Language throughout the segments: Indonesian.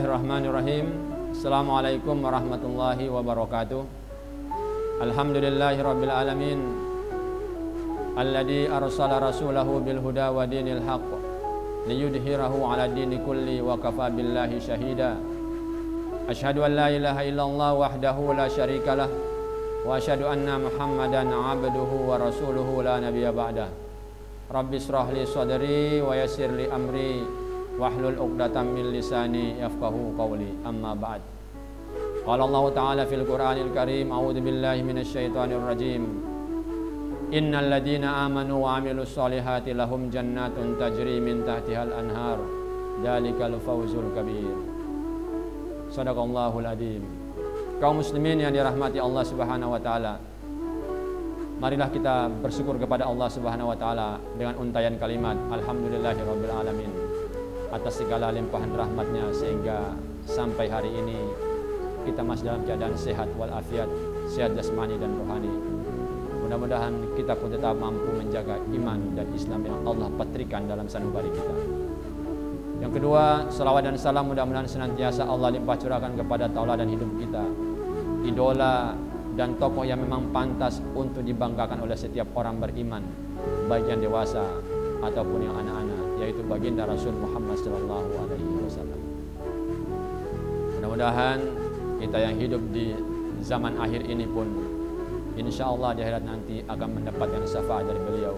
Bismillahirrahmanirrahim. Assalamualaikum warahmatullahi wabarakatuh. Alhamdulillahirabbil alamin. Alladzi arsala rasulahu bil huda wa dinil haqq liyudhhirahu 'ala dini kulli wa kafa billahi syahida. Asyhadu an la ilaha illallah wahdahu la syarikalah wa asyhadu anna Muhammadan 'abduhu wa rasuluhu la nabiyya ba'dah. Rabbi shrah li sadri wa yassir li amri wahlul 'uqdatam min lisani yafqahu qawli. Amma ba'd. Qala Allah Ta'ala fil Qur'anil Karim, a'udzu billahi minasy syaithanir rajim. Innal ladzina amanu wa 'amilus solihati lahum jannatun tajri min tahtihal anhar. Dzalikal fawzul kabir. Shadaqallahul adzim. Kaum muslimin yang dirahmati Allah Subhanahu wa taala, marilah kita bersyukur kepada Allah Subhanahu wa taala dengan untayan kalimat alhamdulillahirabbil alamin atas segala limpahan rahmatnya, sehingga sampai hari ini kita masih dalam keadaan sehat walafiat, sehat jasmani dan rohani. Mudah-mudahan kita pun tetap mampu menjaga iman dan Islam yang Allah patrikan dalam sanubari kita. Yang kedua, salawat dan salam mudah-mudahan senantiasa Allah limpah curahkan kepada tauladan hidup kita, idola dan tokoh yang memang pantas untuk dibanggakan oleh setiap orang beriman, baik yang dewasa ataupun yang anak-anak, yaitu baginda Rasul Muhammad SAW. Mudah-mudahan kita yang hidup di zaman akhir ini pun insya Allah di akhirat nanti akan mendapatkan syafaat dari beliau,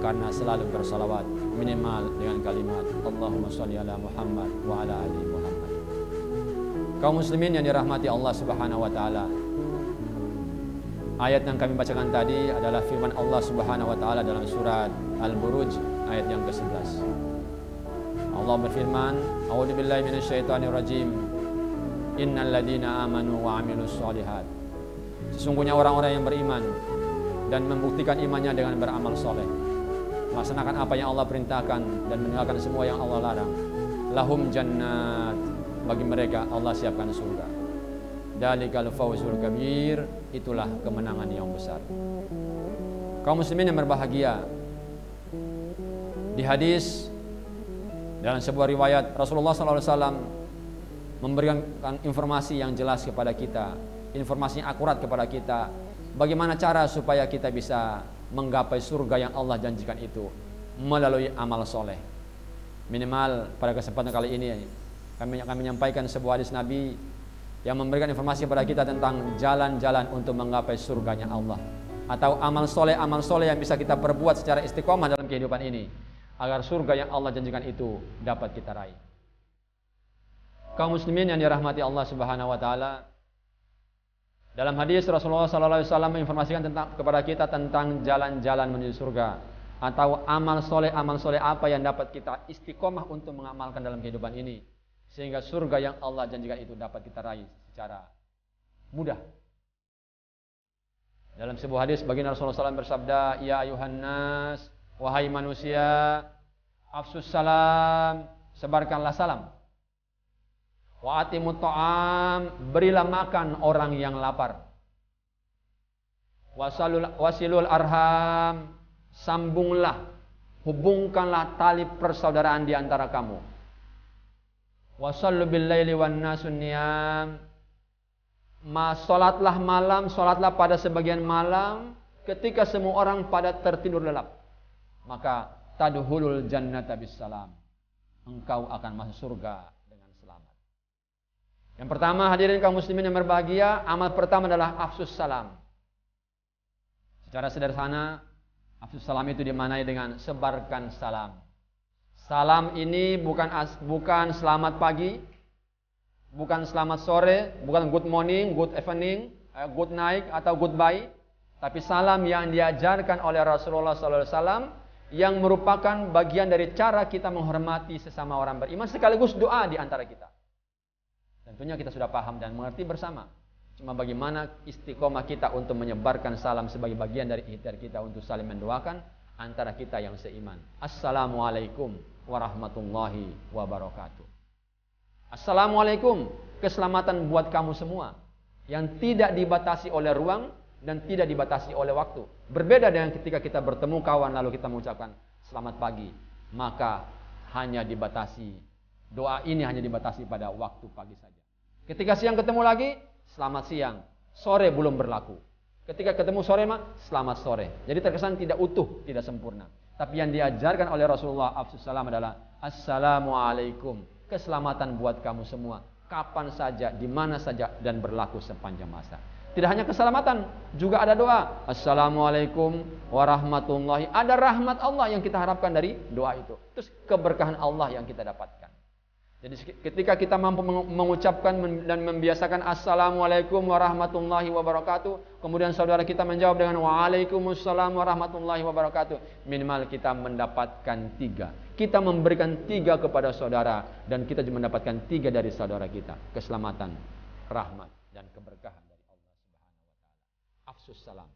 karena selalu bersalawat minimal dengan kalimat Allahumma sholli ala Muhammad wa ala ali Muhammad. Kaum muslimin yang dirahmati Allah Subhanahu wa taala, ayat yang kami bacakan tadi adalah firman Allah Subhanahu wa taala dalam surat Al-Buruj ayat yang ke-11. Allah berfirman, a'udzu billahi minasyaitonir rajim. Innal ladzina amanu wa 'amilus sholihat. Sesungguhnya orang-orang yang beriman dan membuktikan imannya dengan beramal soleh, melaksanakan apa yang Allah perintahkan dan meninggalkan semua yang Allah larang, lahum jannat, bagi mereka Allah siapkan surga. Dzalikal fawzul kabir, itulah kemenangan yang besar. Kaum muslimin yang berbahagia, di hadis dalam sebuah riwayat Rasulullah SAW memberikan informasi yang jelas kepada kita, informasi yang akurat kepada kita, bagaimana cara supaya kita bisa menggapai surga yang Allah janjikan itu melalui amal soleh. Minimal pada kesempatan kali ini kami menyampaikan sebuah hadis Nabi yang memberikan informasi kepada kita tentang jalan-jalan untuk menggapai surganya Allah, atau amal soleh yang bisa kita perbuat secara istiqomah dalam kehidupan ini, agar surga yang Allah janjikan itu dapat kita raih. Kaum muslimin yang dirahmati Allah Subhanahu wa taala, dalam hadis Rasulullah sallallahu alaihi wasallam menginformasikan kepada kita tentang jalan-jalan menuju surga, atau amal soleh apa yang dapat kita istiqomah untuk mengamalkan dalam kehidupan ini, sehingga surga yang Allah janjikan itu dapat kita raih secara mudah. Dalam sebuah hadis baginda Rasulullah SAW bersabda, ya ayuhan nas, wahai manusia, afsus salam, sebarkanlah salam. Wa atimut ta'am, berilah makan orang yang lapar. Wasilul arham, sambunglah, hubungkanlah tali persaudaraan di antara kamu. Wasallu bil laili wan nasun niyam, salatlah malam, salatlah pada sebagian malam ketika semua orang pada tertidur lelap. Maka tadkhulul jannata bisalam, engkau akan masuk surga dengan selamat. Yang pertama, hadirin kaum muslimin yang berbahagia, amal pertama adalah afsus salam. Secara sederhana, afsus salam itu dimaknai dengan sebarkan salam. Salam ini bukan selamat pagi, bukan selamat sore, bukan good morning, good evening, good night atau goodbye, tapi salam yang diajarkan oleh Rasulullah SAW, yang merupakan bagian dari cara kita menghormati sesama orang beriman, sekaligus doa di antara kita. Tentunya kita sudah paham dan mengerti bersama. Cuma bagaimana istiqomah kita untuk menyebarkan salam sebagai bagian dari ikhtiar kita untuk saling mendoakan antara kita yang seiman. Assalamualaikum warahmatullahi wabarakatuh. Assalamualaikum, keselamatan buat kamu semua, yang tidak dibatasi oleh ruang dan tidak dibatasi oleh waktu. Berbeda dengan ketika kita bertemu kawan lalu kita mengucapkan selamat pagi, maka hanya dibatasi Doa ini hanya dibatasi pada waktu pagi saja. Ketika siang ketemu lagi, selamat siang. Sore belum berlaku. Ketika ketemu sore mah, selamat sore. Jadi terkesan tidak utuh, tidak sempurna. Tapi yang diajarkan oleh Rasulullah SAW adalah Assalamualaikum. Keselamatan buat kamu semua. Kapan saja, di mana saja, dan berlaku sepanjang masa. Tidak hanya keselamatan, juga ada doa. Assalamualaikum warahmatullahi. Ada rahmat Allah yang kita harapkan dari doa itu. Terus keberkahan Allah yang kita dapatkan. Jadi ketika kita mampu mengucapkan dan membiasakan Assalamualaikum warahmatullahi wabarakatuh, kemudian saudara kita menjawab dengan Waalaikumsalam warahmatullahi wabarakatuh, minimal kita mendapatkan 3. Kita memberikan 3 kepada saudara, dan kita juga mendapatkan 3 dari saudara kita. Keselamatan, rahmat, dan keberkahan dari Allah Subhanahu wa Ta'ala. Afsus salam,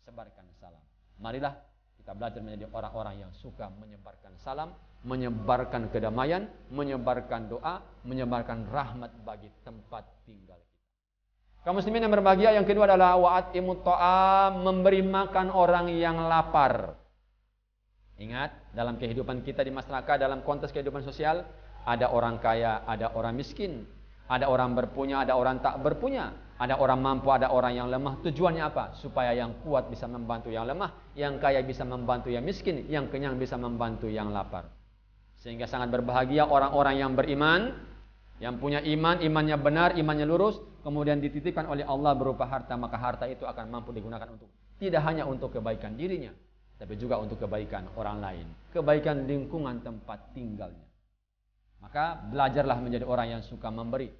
sebarkan salam. Marilah kita belajar menjadi orang-orang yang suka menyebarkan salam, menyebarkan kedamaian, menyebarkan doa, menyebarkan rahmat bagi tempat tinggal kita. Kaum muslimin yang berbahagia, yang kedua adalah wa'atimut ta'am, memberi makan orang yang lapar. Ingat, dalam kehidupan kita di masyarakat, dalam konteks kehidupan sosial, ada orang kaya, ada orang miskin, ada orang berpunya, ada orang tak berpunya, ada orang mampu, ada orang yang lemah. Tujuannya apa? Supaya yang kuat bisa membantu yang lemah, yang kaya bisa membantu yang miskin, yang kenyang bisa membantu yang lapar. Sehingga sangat berbahagia orang-orang yang beriman, yang punya iman, imannya benar, imannya lurus, kemudian dititipkan oleh Allah berupa harta, maka harta itu akan mampu digunakan untuk tidak hanya untuk kebaikan dirinya, tapi juga untuk kebaikan orang lain, kebaikan lingkungan tempat tinggalnya. Maka belajarlah menjadi orang yang suka memberi.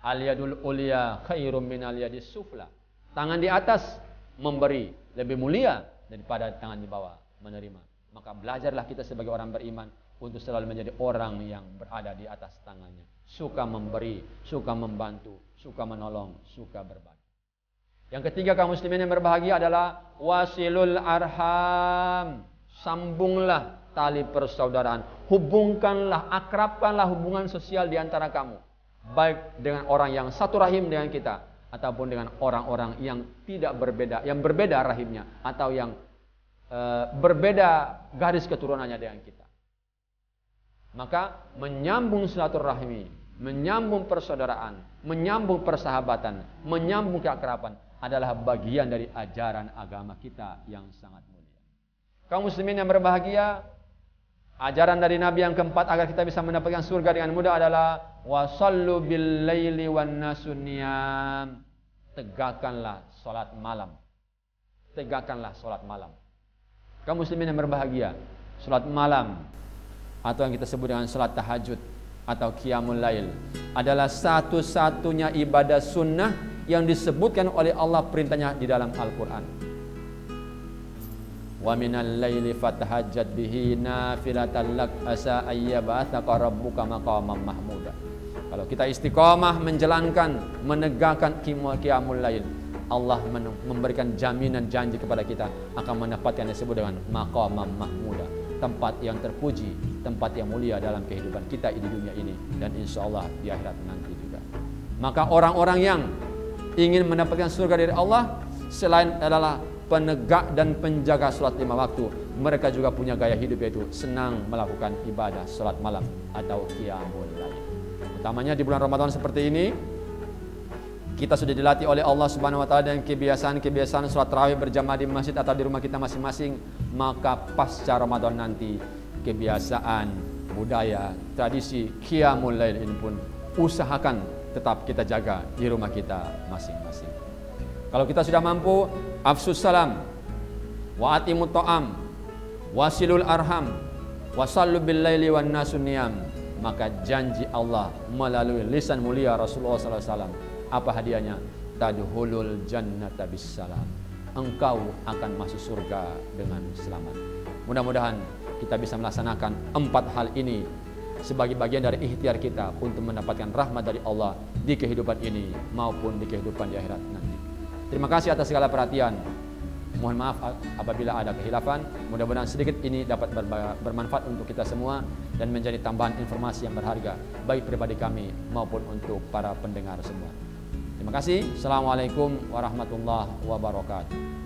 Al-yadul ulya khairum minal yadis sufla. Tangan di atas memberi lebih mulia daripada tangan di bawah menerima. Maka belajarlah kita sebagai orang beriman untuk selalu menjadi orang yang berada di atas tangannya. Suka memberi, suka membantu, suka menolong, suka berbagi. Yang ketiga kaum muslimin yang berbahagia adalah wasilul arham. Sambunglah tali persaudaraan. Hubungkanlah, akrabkanlah hubungan sosial di antara kamu. Baik dengan orang yang satu rahim dengan kita, ataupun dengan orang-orang yang tidak berbeda, yang berbeda rahimnya, atau yang berbeda garis keturunannya dengan kita. Maka menyambung silaturahmi, menyambung persaudaraan, menyambung persahabatan, menyambung keakraban adalah bagian dari ajaran agama kita yang sangat mulia. Kaum muslimin yang berbahagia, ajaran dari Nabi yang keempat agar kita bisa mendapatkan surga dengan mudah adalah wasallu bil laili wan nasun niyam. Tegakkanlah salat malam. Tegakkanlah salat malam. Kaum muslimin yang berbahagia, salat malam atau yang kita sebut dengan salat tahajud atau qiyamul lail adalah satu-satunya ibadah sunnah yang disebutkan oleh Allah perintahnya di dalam Al-Quran. Wa minal laili fatahajjat bihi nafilatan lak asa ayyab'atsaka rabbuka maqaman mahmuda. Kalau kita istiqamah menjalankan, menegakkan qiyamul lail, Allah memberikan jaminan janji kepada kita akan mendapatkan yang disebut dengan maqaman mahmuda, tempat yang terpuji, tempat yang mulia dalam kehidupan kita di dunia ini dan insya Allah di akhirat nanti juga. Maka orang-orang yang ingin mendapatkan surga dari Allah selain adalah penegak dan penjaga salat 5 waktu, mereka juga punya gaya hidup yaitu senang melakukan ibadah salat malam atau qiyamul lail. Utamanya di bulan Ramadan seperti ini, kita sudah dilatih oleh Allah Subhanahu wa Ta'ala dengan kebiasaan salat tarawih berjamaah di masjid atau di rumah kita masing-masing. Maka pasca Ramadan nanti kebiasaan, budaya, tradisi qiyamul lail ini pun usahakan tetap kita jaga di rumah kita masing-masing. Kalau kita sudah mampu, afsus salam, wa'atimut ta'am, wasilul arham, wasallu bil laili wan nasun niyam, maka janji Allah melalui lisan mulia Rasulullah SAW, apa hadiahnya? Tadkhulul jannata bissalam. Engkau akan masuk surga dengan selamat. Mudah-mudahan kita bisa melaksanakan 4 hal ini sebagai bagian dari ikhtiar kita untuk mendapatkan rahmat dari Allah di kehidupan ini maupun di kehidupan di akhirat nanti. Terima kasih atas segala perhatian. Mohon maaf apabila ada kehilafan. Mudah-mudahan sedikit ini dapat bermanfaat untuk kita semua dan menjadi tambahan informasi yang berharga baik pribadi kami maupun untuk para pendengar semua. Terima kasih. Assalamualaikum warahmatullahi wabarakatuh.